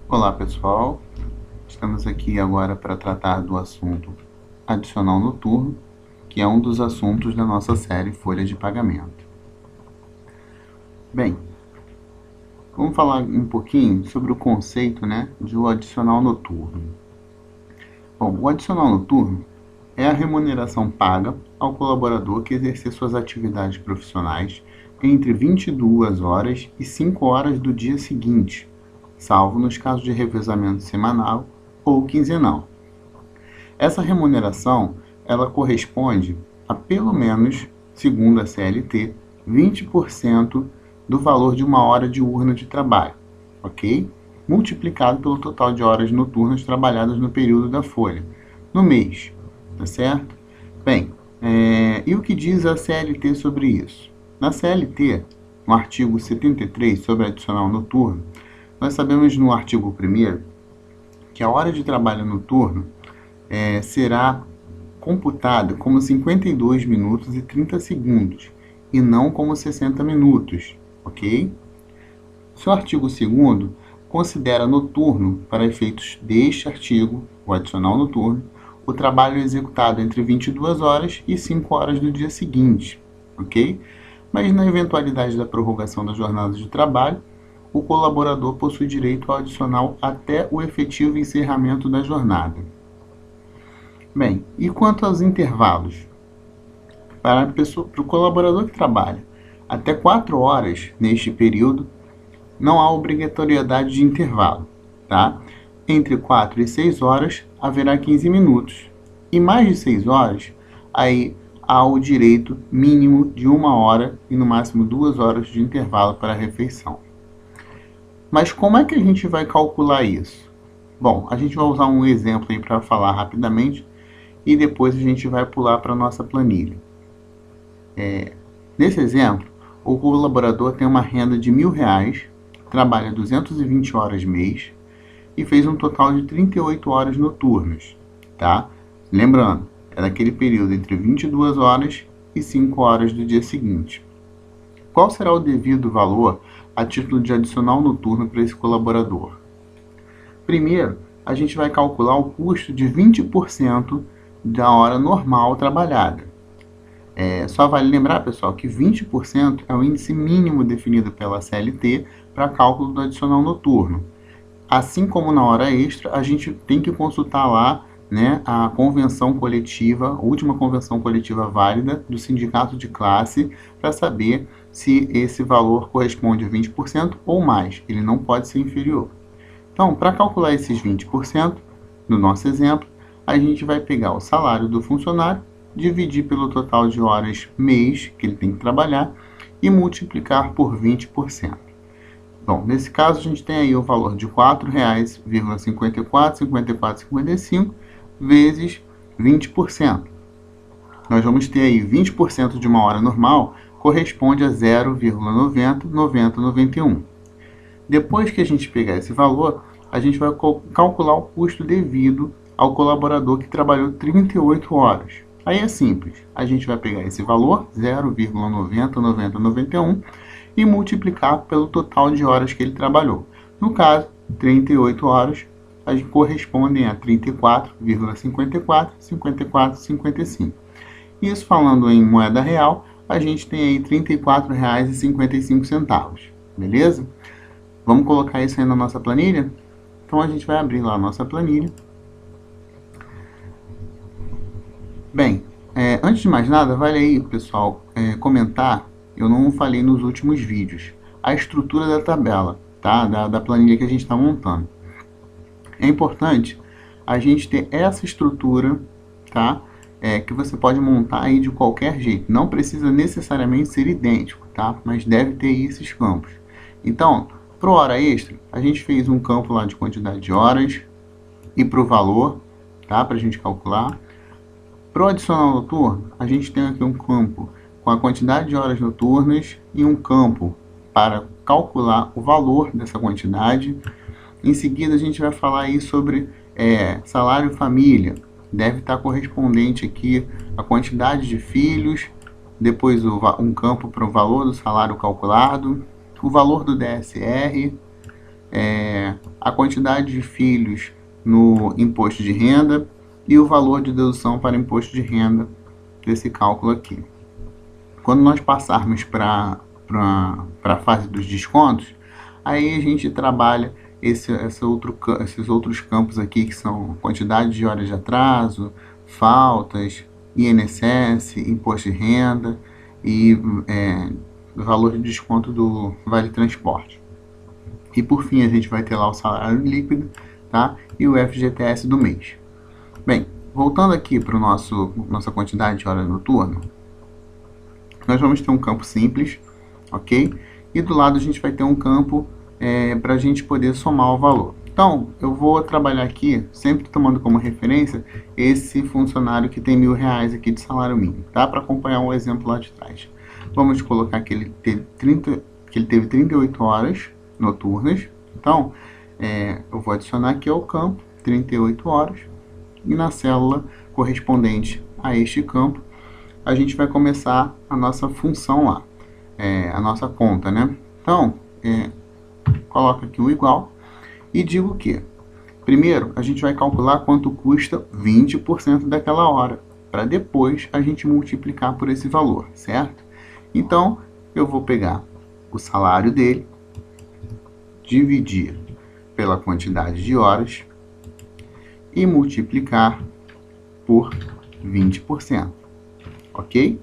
Olá pessoal, estamos aqui agora para tratar do assunto adicional noturno, que é um dos assuntos da nossa série Folha de Pagamento. Bem, vamos falar um pouquinho sobre o conceito de um adicional noturno. Bom, o adicional noturno é a remuneração paga ao colaborador que exercer suas atividades profissionais entre 22 horas e 5 horas do dia seguinte, salvo nos casos de revezamento semanal ou quinzenal. Essa remuneração, ela corresponde a pelo menos, segundo a CLT, 20% do valor de uma hora diurna de trabalho, ok? Multiplicado pelo total de horas noturnas trabalhadas no período da folha, no mês, tá certo? Bem, e o que diz a CLT sobre isso? Na CLT, no artigo 73 sobre adicional noturno, nós sabemos no artigo 1º que a hora de trabalho noturno será computada como 52 minutos e 30 segundos, e não como 60 minutos, ok? Seu artigo 2º considera noturno, para efeitos deste artigo, o adicional noturno, o trabalho executado entre 22 horas e 5 horas do dia seguinte, ok? Mas na eventualidade da prorrogação da jornada de trabalho, o colaborador possui direito ao adicional até o efetivo encerramento da jornada. Bem, e quanto aos intervalos? Para o colaborador que trabalha até 4 horas neste período, não há obrigatoriedade de intervalo, tá? Entre 4 e 6 horas haverá 15 minutos. E mais de 6 horas, aí há o direito mínimo de 1 hora e no máximo 2 horas de intervalo para a refeição. Mas como é que a gente vai calcular isso? Bom, a gente vai usar um exemplo aí para falar rapidamente e depois a gente vai pular para a nossa planilha. Nesse exemplo, o colaborador tem uma renda de R$1.000, trabalha 220 horas mês e fez um total de 38 horas noturnas, tá? Lembrando, é daquele período entre 22 horas e 5 horas do dia seguinte. Qual será o devido valor a título de adicional noturno para esse colaborador? Primeiro, a gente vai calcular o custo de 20% da hora normal trabalhada. Só vale lembrar, pessoal, que 20% é o índice mínimo definido pela CLT para cálculo do adicional noturno. Assim como na hora extra, a gente tem que consultar lá a convenção coletiva, a última convenção coletiva válida do sindicato de classe, para saber se esse valor corresponde a 20% ou mais. Ele não pode ser inferior. Então, para calcular esses 20%, no nosso exemplo, a gente vai pegar o salário do funcionário, dividir pelo total de horas mês que ele tem que trabalhar e multiplicar por 20%. Bom, nesse caso a gente tem aí o valor de R$ 4,54 vezes 20%. Nós vamos ter aí 20% de uma hora normal corresponde a 0,909091. Depois que a gente pegar esse valor, a gente vai calcular o custo devido ao colaborador que trabalhou 38 horas. Aí é simples, a gente vai pegar esse valor, 0,909091, e multiplicar pelo total de horas que ele trabalhou. No caso, 38 horas correspondem a 34,54, Isso falando em moeda real, a gente tem aí R$ 34,55, beleza? Vamos colocar isso aí na nossa planilha? Então a gente vai abrir lá a nossa planilha. Bem, antes de mais nada, vale aí, pessoal, comentar, eu não falei nos últimos vídeos, a estrutura da tabela, tá? Da planilha que a gente está montando. É importante a gente ter essa estrutura, tá? Que você pode montar aí de qualquer jeito. Não precisa necessariamente ser idêntico, tá? Mas deve ter esses campos. Então, para hora extra, a gente fez um campo lá de quantidade de horas e para o valor, tá? Para a gente calcular. Para o adicional noturno, a gente tem aqui um campo com a quantidade de horas noturnas e um campo para calcular o valor dessa quantidade. Em seguida, a gente vai falar aí sobre salário família. Deve estar correspondente aqui a quantidade de filhos, depois um campo para o valor do salário calculado, o valor do DSR, a quantidade de filhos no imposto de renda e o valor de dedução para imposto de renda desse cálculo aqui. Quando nós passarmos para a fase dos descontos, aí a gente trabalha esses outros campos aqui, que são quantidade de horas de atraso, faltas, INSS, imposto de renda e valor de desconto do Vale Transporte. E por fim a gente vai ter lá o salário líquido, tá? E o FGTS do mês. Bem, voltando aqui para nossa quantidade de horas noturna, nós vamos ter um campo simples, ok? E do lado a gente vai ter um campo para a gente poder somar o valor. Então, eu vou trabalhar aqui, sempre tomando como referência, esse funcionário que tem R$1.000 aqui de salário mínimo, tá? Para acompanhar um exemplo lá de trás. Vamos colocar que ele teve 38 horas noturnas. Então, eu vou adicionar aqui ao campo 38 horas. E na célula correspondente a este campo, a gente vai começar a nossa função lá, a nossa conta, né? Então, coloca aqui o igual e digo que, primeiro, a gente vai calcular quanto custa 20% daquela hora, para depois a gente multiplicar por esse valor, certo? Então, eu vou pegar o salário dele, dividir pela quantidade de horas e multiplicar por 20%, ok?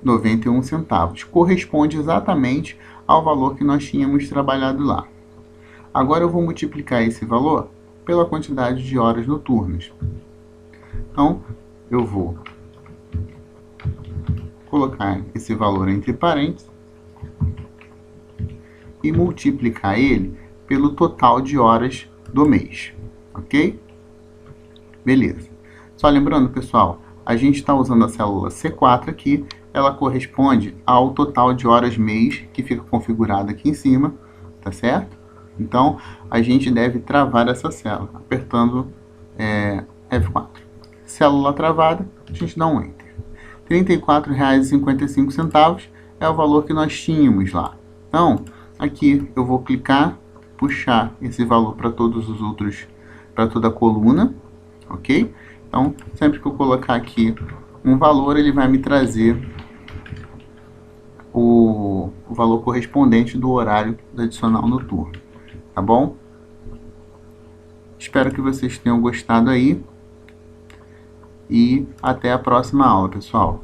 91 centavos, corresponde exatamente ao valor que nós tínhamos trabalhado lá. Agora eu vou multiplicar esse valor pela quantidade de horas noturnas. Então, eu vou colocar esse valor entre parênteses e multiplicar ele pelo total de horas do mês, ok? Beleza. Só lembrando, pessoal, a gente está usando a célula C4 aqui, ela corresponde ao total de horas mês que fica configurado aqui em cima, tá certo? Então, a gente deve travar essa célula, apertando F4. Célula travada, a gente dá um Enter. R$ 34,55 é o valor que nós tínhamos lá. Então, aqui eu vou clicar, puxar esse valor para todos os outros, para toda a coluna, ok? Então, sempre que eu colocar aqui um valor, ele vai me trazer o valor correspondente do horário do adicional noturno, tá bom? Espero que vocês tenham gostado aí e até a próxima aula, pessoal.